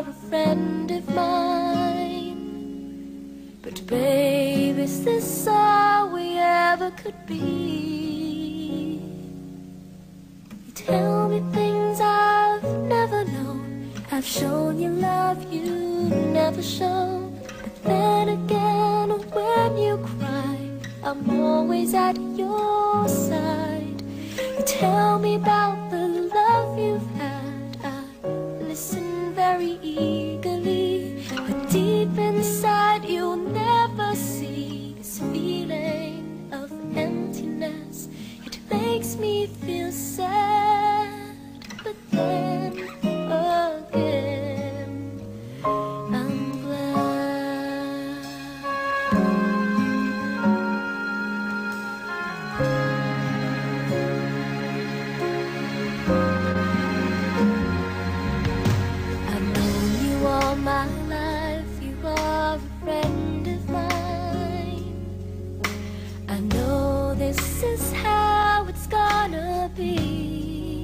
are a friend of mine. But babe, is this all we ever could be? You tell me things I've never known. I've shown you love you never shown. But then again, when you cry, I'm always at your side. You tell me about the love you've had. I listen very eagerly, but deep inside you'll never see this feeling of emptiness. It makes me feel sad, but then again I'm glad. I've known you all my life, you are a friend of mine. I know this is how it's gonna be.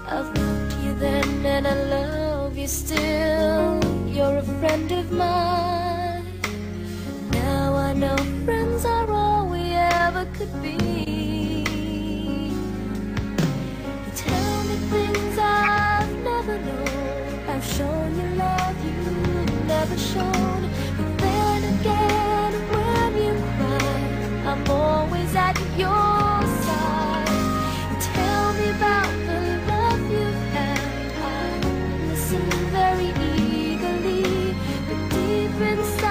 I've loved you then and I love you still. You're a friend of mine. Now I know friends are all we ever could be. You tell me things I've never known. I've shown you love you never shown. But then again, when you cry, I'm always at your side. You tell me about the love you've had. I listen very eagerly, but deep inside